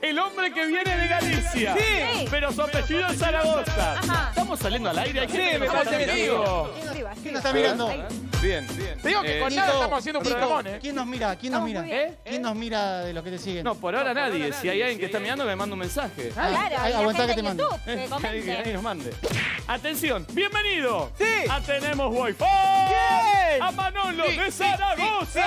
el hombre que viene de Galicia. Sí. Pero su apellido es Zaragoza. Ajá. Estamos saliendo al aire. Sí, me parece que sí. ¿Quién nos está mirando? Bien, bien. Te digo que con Tito, nada estamos haciendo un Tito, programón, ¿eh? ¿quién nos mira? ¿Quién nos mira? Estamos muy bien. ¿Quién nos mira de los que te siguen? No, por ahora nadie. Si hay alguien que está mirando, me manda un mensaje. Claro, y la aguantá gente que te en mando. YouTube, que Que alguien comente. nos mande. Atención, bienvenido. Sí. A Tenemos Wi-Fi. Bien. A Manolo Sí, de sí, Zaragoza.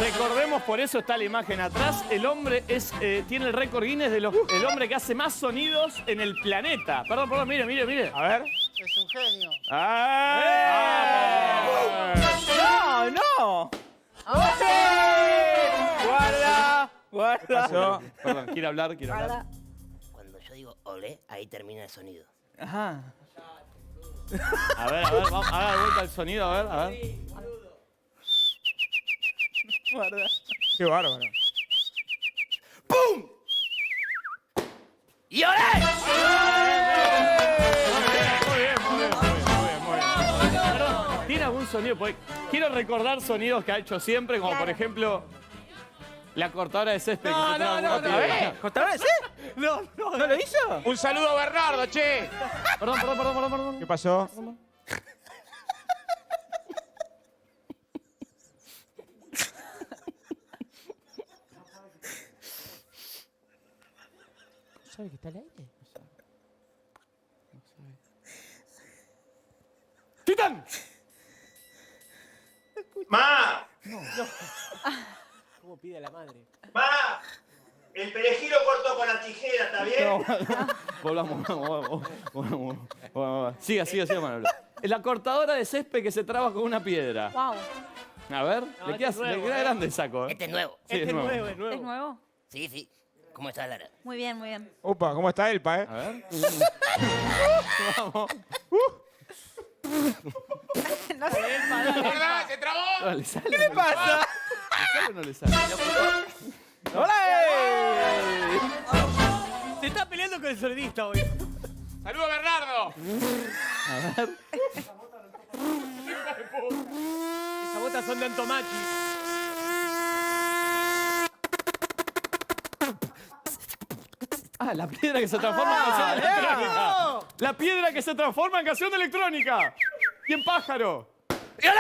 Recordemos, por eso está la imagen atrás. El hombre tiene el récord Guinness de el hombre que hace más sonidos en el planeta. Perdón, mire. A ver. Es un genio. ¡Ah! No. Guarda. Pasó. Perdón, quiere hablar. Guarda. Cuando yo digo olé, ahí termina el sonido. Ajá. A ver, vamos, haga de vuelta el sonido, a ver. Guarda. Qué bárbaro. ¡Y olé! Muy bien. Perdón, ¿tiene algún sonido? Porque quiero recordar sonidos que ha hecho siempre, como por ejemplo la cortadora de césped. que se traba con una piedra. ¿Contador ese? No lo hizo. Un saludo a Bernardo, che. Perdón. ¿Qué pasó? ¿Sabe que está al aire? ¡Titán! ¡Ma! ¿Cómo pide la madre? ¡Ma! El perejil lo cortó con la tijera, ¿está bien? Volvamos. Siga, Manolo. La cortadora de césped que se traba con una piedra. Wow. A ver, le queda grande el saco. Este es nuevo. Sí, es nuevo. ¿Es nuevo? Sí. ¿Cómo estás, Lara? Muy bien. Opa, ¿cómo está el pa, A ver. Vamos. No sé. ¿Verdad? ¿Se trabó? ¿Qué le pasa? ¿Le sale o no le sale? ¡Hola! Se está peleando con el sonidista hoy. ¡Saludo a Bernardo! Esas botas son de Antomachi. Ah, la piedra que se transforma en canción electrónica. La piedra que se transforma en canción electrónica. Y en pájaro. ¡Y olé!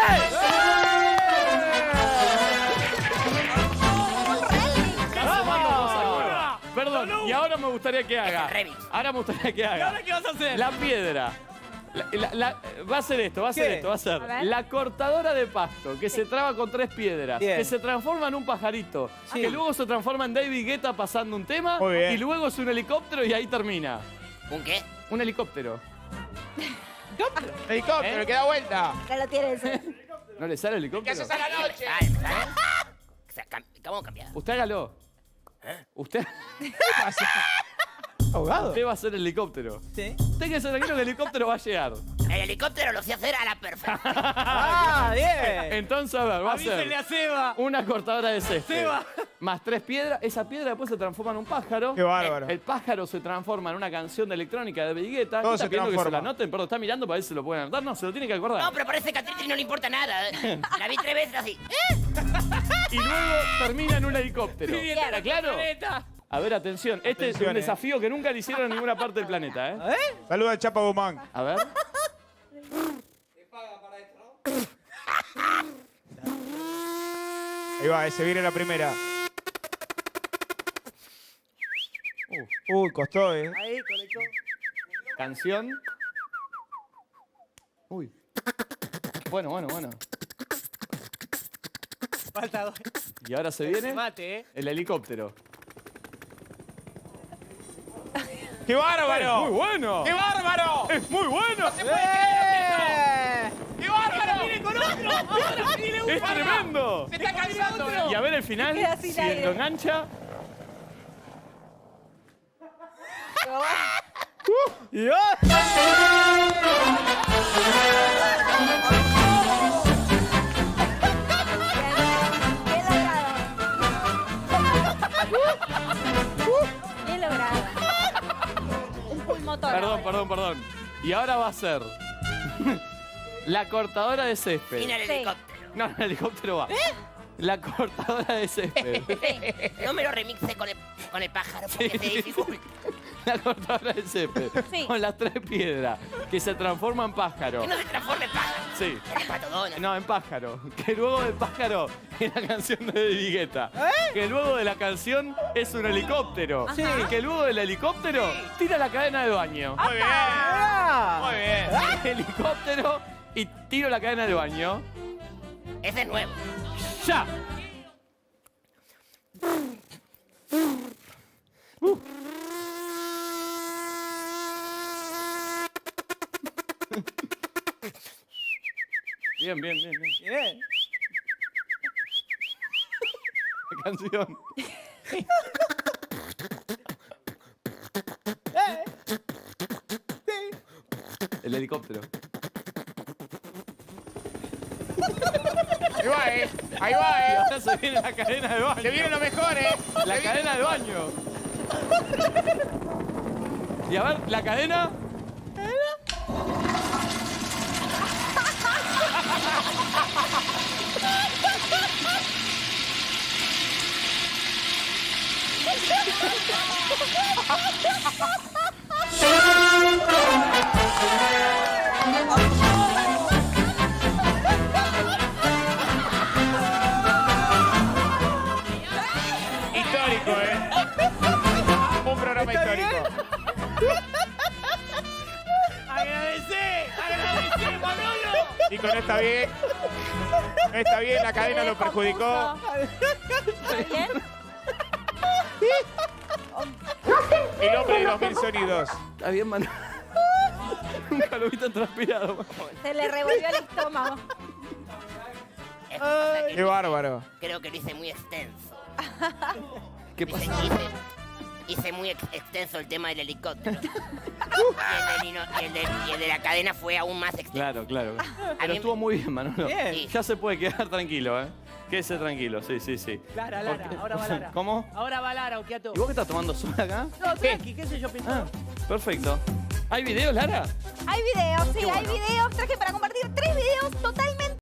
Perdón, y ahora me gustaría que haga. remix. Ahora me gustaría que ¿Y ahora haga. qué vas a hacer? La piedra. Va a ser esto, va a ser ¿Qué? esto, va a ser A ver. la cortadora de pasto que se traba con 3 piedras, Bien. que se transforma en un pajarito, que luego se transforma en David Guetta pasando un tema Muy bien. y luego es un helicóptero y ahí termina. ¿Un qué? Un helicóptero. Helicóptero, que da vuelta. Ya lo tienes. ¿No le sale el ¿Qué helicóptero? haces a la noche? ¿Sabes? Vamos a cambiar. Usted hágalo. Usted Ahogado. va a hacer el helicóptero. Sí. Usted que se tranquilo que el helicóptero va a llegar. El helicóptero lo sé hacer a la perfecta. ¡Ah, bien! Entonces, a ver, va a Avísenle ser a Seba. una cortadora de césped. Seba. Más 3 piedras. Esa piedra después se transforma en un pájaro. Qué bárbaro. El pájaro se transforma en una canción de electrónica de David Guetta. Todo ¿Está se pidiendo que se transforma. la anoten? Perdón, está mirando para ver si se lo pueden anotar. No, se lo tiene que acordar. No, pero parece que a Tritri no le importa nada. La vi 3 veces así. Y luego termina en un helicóptero. ¿Está claro? A ver, atención. Este es un desafío que nunca le hicieron en ninguna parte del planeta, ¿eh? Saluda al Chapa Guzmán. A ver. Ahí va, se viene la primera. Uy, costó, Ahí, conectó. Canción. Uy. Bueno. Falta dos. Y ahora se Se viene mate, el helicóptero. ¡Qué bárbaro! ¡Muy bueno! ¡Qué bárbaro! ¡Es muy bueno! ¡Qué bárbaro! ¡Viene con otro! ¡Ahora sí le ¡Es tremendo! ¡Se está cansando! Y a ver el final, Queda sin si aire. lo engancha. Bien logrado. Perdón. Y ahora va a ser la cortadora de césped. Y en el Sí. helicóptero. No, el helicóptero va. La cortadora de césped. No me lo remixe con el pájaro porque Sí. se dificulta. La cortadora de césped. Sí. Con las 3 piedras. Que se transforma en pájaro. Que no se transforme en pájaro. Sí. Era Pato Donald. No, en pájaro. Que luego del pájaro es la canción de David Guetta. Que luego de la canción es un helicóptero. Sí. Y que luego del helicóptero tira la cadena de baño. Muy bien. Muy bien. Helicóptero y tiro la cadena de baño. Ese es nuevo. ¡Ya! Bien. Bien. La canción. El helicóptero. Ahí va, Ahí Y va, ahora se viene la cadena de baño. Se viene lo mejor, La cadena de baño. Y a ver, la cadena. Histórico, Un programa histórico. ¡Agradecé, Manolo! Nico, no está bien. No está bien, la cadena lo perjudicó. ¿Está bien? El hombre de los 1000 sonidos. Está bien, Manu. Nunca lo vi tan transpirado. Se le revolvió el estómago. Es cosa que Qué bárbaro. creo que lo hice muy extenso. ¿Qué Hice, pasa? hice muy extenso el tema del helicóptero. y el de la cadena fue aún más extenso. Claro. A Pero mí estuvo muy bien, Manolo. Bien. Sí. Ya se puede quedar tranquilo, ¿eh? Quédese tranquilo, sí. Lara, Porque- ahora va Lara. ¿Cómo? Ahora va Lara, Okiato. ¿Y vos qué estás tomando sola acá? No, tranqui, qué sé yo, Ah, pintor. perfecto. ¿Hay videos, Lara? Hay videos, sí, hay videos. Traje para compartir 3 videos totalmente